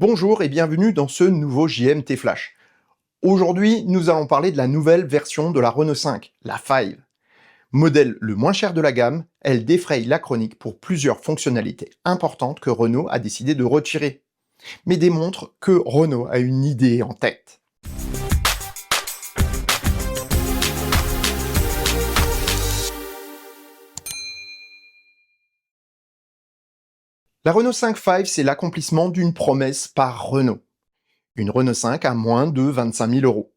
Bonjour et bienvenue dans ce nouveau JMT Flash. Aujourd'hui, nous allons parler de la nouvelle version de la Renault 5, la 5. Modèle le moins cher de la gamme, elle défraye la chronique pour plusieurs fonctionnalités importantes que Renault a décidé de retirer, mais démontre que Renault a une idée en tête. La Renault 5, c'est l'accomplissement d'une promesse par Renault. Une Renault 5 à moins de 25 000 euros.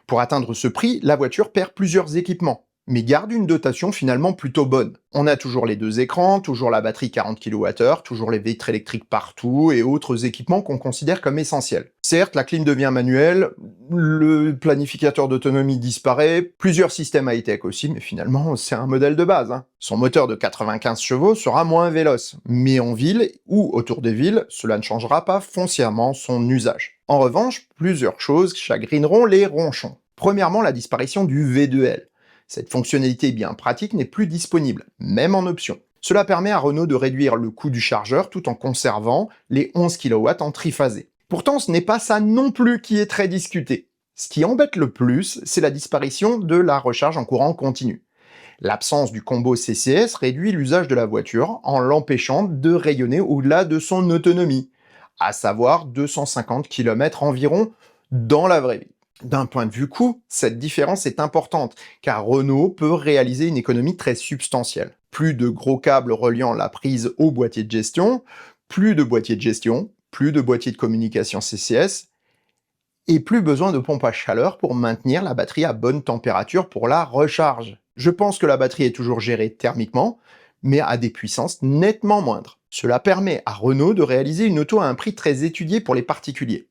Pour atteindre ce prix, la voiture perd plusieurs équipements, mais garde une dotation finalement plutôt bonne. On a toujours les deux écrans, toujours la batterie 40 kWh, toujours les vitres électriques partout et autres équipements qu'on considère comme essentiels. Certes, la clim devient manuelle, le planificateur d'autonomie disparaît, plusieurs systèmes high-tech aussi, mais finalement c'est un modèle de base. Son moteur de 95 chevaux sera moins véloce, mais en ville ou autour des villes, cela ne changera pas foncièrement son usage. En revanche, plusieurs choses chagrineront les ronchons. Premièrement, la disparition du V2L. Cette fonctionnalité bien pratique n'est plus disponible, même en option. Cela permet à Renault de réduire le coût du chargeur tout en conservant les 11 kW en triphasé. Pourtant, ce n'est pas ça non plus qui est très discuté. Ce qui embête le plus, c'est la disparition de la recharge en courant continu. L'absence du combo CCS réduit l'usage de la voiture en l'empêchant de rayonner au-delà de son autonomie, à savoir 250 km environ dans la vraie vie. D'un point de vue coût, cette différence est importante, car Renault peut réaliser une économie très substantielle. Plus de gros câbles reliant la prise au boîtier de gestion, plus de boîtier de gestion, plus de boîtier de communication CCS, et plus besoin de pompe à chaleur pour maintenir la batterie à bonne température pour la recharge. Je pense que la batterie est toujours gérée thermiquement, mais à des puissances nettement moindres. Cela permet à Renault de réaliser une auto à un prix très étudié pour les particuliers.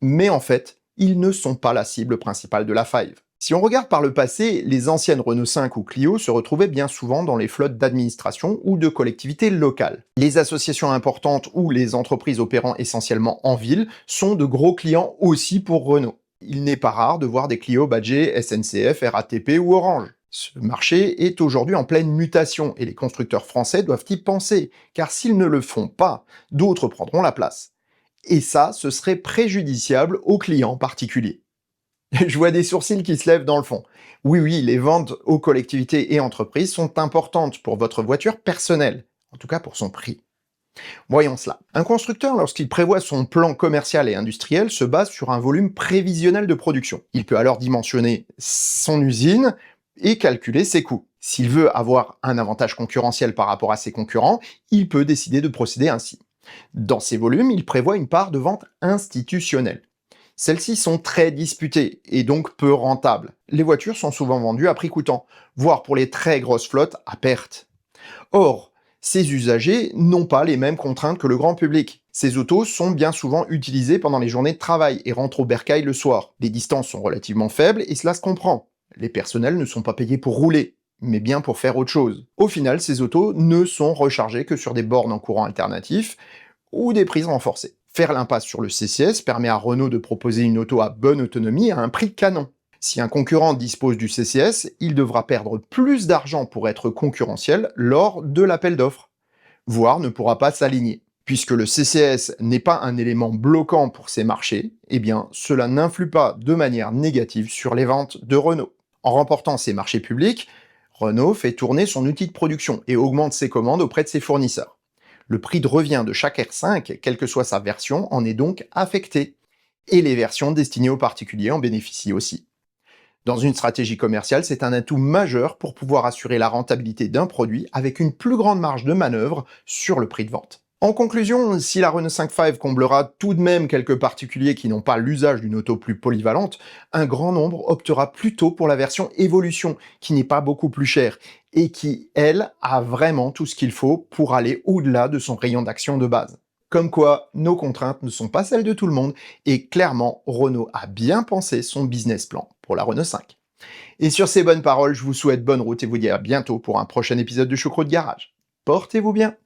Mais en fait, ils ne sont pas la cible principale de la 5. Si on regarde par le passé, les anciennes Renault 5 ou Clio se retrouvaient bien souvent dans les flottes d'administration ou de collectivités locales. Les associations importantes ou les entreprises opérant essentiellement en ville sont de gros clients aussi pour Renault. Il n'est pas rare de voir des Clio badgés SNCF, RATP ou Orange. Ce marché est aujourd'hui en pleine mutation et les constructeurs français doivent y penser, car s'ils ne le font pas, d'autres prendront la place. Et ça, ce serait préjudiciable aux clients particuliers. Je vois des sourcils qui se lèvent dans le fond. Oui, les ventes aux collectivités et entreprises sont importantes pour votre voiture personnelle, en tout cas pour son prix. Voyons cela. Un constructeur, lorsqu'il prévoit son plan commercial et industriel, se base sur un volume prévisionnel de production. Il peut alors dimensionner son usine et calculer ses coûts. S'il veut avoir un avantage concurrentiel par rapport à ses concurrents, il peut décider de procéder ainsi. Dans ces volumes, il prévoit une part de vente institutionnelle. Celles-ci sont très disputées et donc peu rentables. Les voitures sont souvent vendues à prix coûtant, voire pour les très grosses flottes à perte. Or, ces usagers n'ont pas les mêmes contraintes que le grand public. Ces autos sont bien souvent utilisées pendant les journées de travail et rentrent au bercail le soir. Les distances sont relativement faibles et cela se comprend. Les personnels ne sont pas payés pour rouler, mais bien pour faire autre chose. Au final, ces autos ne sont rechargées que sur des bornes en courant alternatif ou des prises renforcées. Faire l'impasse sur le CCS permet à Renault de proposer une auto à bonne autonomie à un prix canon. Si un concurrent dispose du CCS, il devra perdre plus d'argent pour être concurrentiel lors de l'appel d'offres, voire ne pourra pas s'aligner. Puisque le CCS n'est pas un élément bloquant pour ces marchés, eh bien cela n'influe pas de manière négative sur les ventes de Renault. En remportant ces marchés publics, Renault fait tourner son outil de production et augmente ses commandes auprès de ses fournisseurs. Le prix de revient de chaque R5, quelle que soit sa version, en est donc affecté. Et les versions destinées aux particuliers en bénéficient aussi. Dans une stratégie commerciale, c'est un atout majeur pour pouvoir assurer la rentabilité d'un produit avec une plus grande marge de manœuvre sur le prix de vente. En conclusion, si la Renault 5 comblera tout de même quelques particuliers qui n'ont pas l'usage d'une auto plus polyvalente, un grand nombre optera plutôt pour la version Evolution, qui n'est pas beaucoup plus chère, et qui, elle, a vraiment tout ce qu'il faut pour aller au-delà de son rayon d'action de base. Comme quoi, nos contraintes ne sont pas celles de tout le monde, et clairement, Renault a bien pensé son business plan pour la Renault 5. Et sur ces bonnes paroles, je vous souhaite bonne route et vous dis à bientôt pour un prochain épisode de Choucroute Garage. Portez-vous bien!